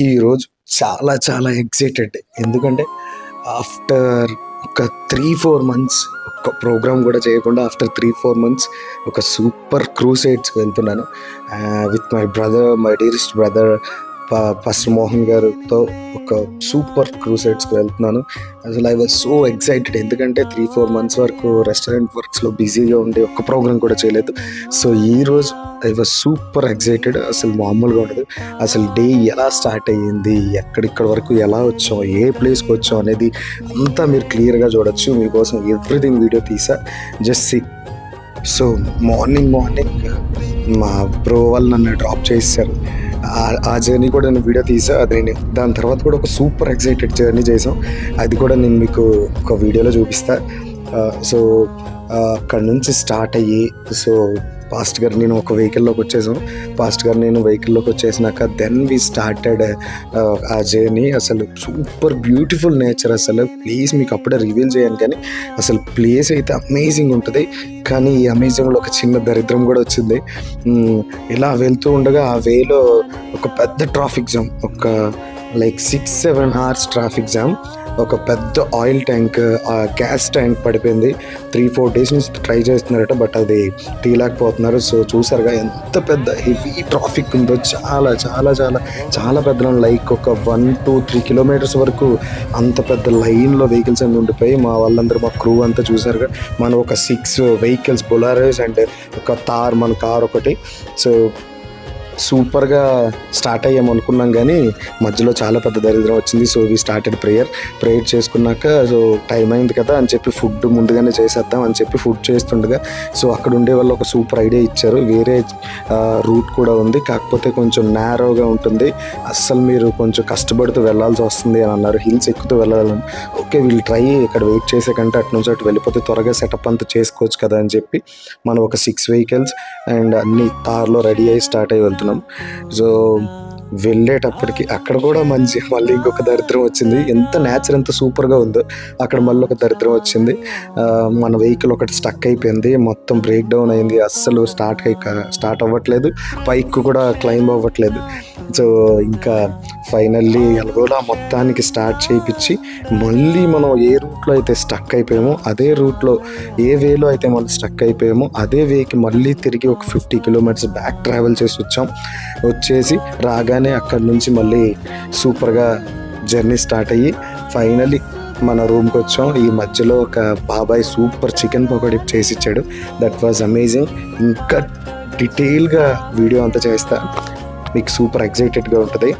ఈరోజు చాలా చాలా ఎక్సైటెడ్. ఎందుకంటే ఆఫ్టర్ ఒక 3-4 మంత్స్ ఒక ప్రోగ్రామ్ కూడా చేయకుండా ఆఫ్టర్ 3-4 మంత్స్ ఒక సూపర్ క్రూసైడ్స్కి వెళ్తున్నాను with my brother, my dearest brother pastor Mohan గారితో ఒక సూపర్ క్రూసైడ్స్కి వెళ్తున్నాను. అసలు ఐ వాజ్ సో ఎక్సైటెడ్. ఎందుకంటే 3-4 మంత్స్ వరకు రెస్టారెంట్ వర్క్స్లో బిజీగా ఉండి ఒక్క ప్రోగ్రామ్ కూడా చేయలేదు. సో ఈరోజు ఐ వాజ్ సూపర్ ఎక్సైటెడ్. అసలు మామూలుగా ఉండదు. అసలు డే ఎలా స్టార్ట్ అయ్యింది, ఎక్కడిక్కడ వరకు ఎలా వచ్చాం, ఏ ప్లేస్కి వచ్చాం అనేది అంతా మీరు క్లియర్గా చూడొచ్చు. మీకోసం ఎవ్రీథింగ్ వీడియో తీసా. Just SIT. సో మార్నింగ్ మా బ్రో వాళ్ళు నన్ను డ్రాప్ చేశారు. ఆ జర్నీ కూడా నేను వీడియో తీసా. అది నేను దాని తర్వాత కూడా ఒక సూపర్ ఎక్సైటెడ్ జర్నీ చేసాం. అది కూడా నేను మీకు ఒక వీడియోలో చూపిస్తా. సో అక్కడ నుంచి స్టార్ట్ అయ్యి పాస్ట్ గారు నేను ఒక వెహికల్లోకి వచ్చేసాం. పాస్ట్ గారు నేను వెహికల్లోకి వచ్చేసినాక దెన్ వి స్టార్టెడ్ ఆ జర్నీ. అసలు సూపర్ బ్యూటిఫుల్ నేచర్. అసలు ప్లేస్ మీకు అప్పుడే రివీల్ చేయను, కానీ అసలు ప్లేస్ అయితే అమేజింగ్ ఉంటుంది. కానీ ఈ అమేజింగ్లో ఒక చిన్న దరిద్రం కూడా వచ్చింది. ఇలా వెళ్తూ ఉండగా ఆ వేలో ఒక పెద్ద ట్రాఫిక్ జామ్, ఒక 6-7 hours ట్రాఫిక్ జామ్. ఒక పెద్ద ఆయిల్ ట్యాంక్, ఆ గ్యాస్ ట్యాంక్ పడిపోయింది. 3-4 days నుంచి ట్రై చేస్తున్నారట, బట్ అది తీయలేకపోతున్నారు. సో చూసారుగా ఎంత పెద్ద హెవీ ట్రాఫిక్ ఉందో. చాలా చాలా చాలా చాలా పెద్ద ఒక 1-2-3 kilometers వరకు అంత పెద్ద లైన్లో వెహికల్స్ అన్నీ ఉండిపోయి మా వాళ్ళందరూ, మా క్రూ అంతా చూసారుగా. మనం ఒక 6 vehicles, బొలారోస్ అండ్ ఒక మన కార్ ఒకటి. సో సూపర్గా స్టార్ట్ అయ్యామనుకున్నాం, కానీ మధ్యలో చాలా పెద్ద దరిద్రం వచ్చింది. సో వీ స్టార్టెడ్ ప్రేయర్ చేసుకున్నాక సో టైం అయింది కదా అని చెప్పి ఫుడ్ ముందుగానే చేసేద్దాం అని చెప్పి ఫుడ్ చేస్తుండగా సో అక్కడ ఉండే వాళ్ళు ఒక సూపర్ ఐడియా ఇచ్చారు. వేరే రూట్ కూడా ఉంది, కాకపోతే కొంచెం నేరోగా ఉంటుంది, అస్సలు మీరు కొంచెం కష్టపడుతూ వెళ్ళాల్సి వస్తుంది అని అన్నారు. హిల్స్ ఎక్కుతూ వెళ్ళాలని. ఓకే వీళ్ళు ట్రై, ఇక్కడ వెయిట్ చేసే కంటే అటు నుంచి అటు వెళ్ళిపోతే త్వరగా సెటప్ అంతా చేసుకోవచ్చు కదా అని చెప్పి మనం ఒక 6 vehicles అండ్ అన్ని కార్లో రెడీ అయ్యి స్టార్ట్ అయ్యి వెళ్తున్నాం. సో వెళ్ళేటప్పటికి అక్కడ కూడా మళ్ళీ ఇంకొక దరిద్రం వచ్చింది. ఎంత నేచర్ ఎంత సూపర్గా ఉందో అక్కడ మళ్ళీ ఒక దరిద్రం వచ్చింది. మన వెహికల్ ఒకటి స్టక్ అయిపోయింది, మొత్తం బ్రేక్ డౌన్ అయింది. అస్సలు స్టార్ట్ అవ్వట్లేదు, పైకి కూడా క్లైంబ్ అవ్వట్లేదు. సో ఇంకా ఫైనల్లీ ఎలాగోలా మొత్తానికి స్టార్ట్ చేయించి మళ్ళీ మనం ఏ రూట్లో అయితే స్టక్ అయిపోయామో అదే రూట్లో, ఏ వేలో అయితే మనం స్టక్ అయిపోయామో అదే వేకి మళ్ళీ తిరిగి ఒక 50 kilometers బ్యాక్ ట్రావెల్ వచ్చేసి రాగానే అక్కడి నుంచి మళ్ళీ సూపర్గా జర్నీ స్టార్ట్ అయ్యి ఫైనల్లీ మన రూమ్కి వచ్చాం. ఈ మధ్యలో ఒక బాబాయ్ సూపర్ చికెన్ పకోడీ చేసి ఇచ్చాడు. That was amazing. ఇంకా డీటెయిల్గా వీడియో అంతా చేస్తా, మీకు సూపర్ ఎక్సైటెడ్గా ఉంటుంది.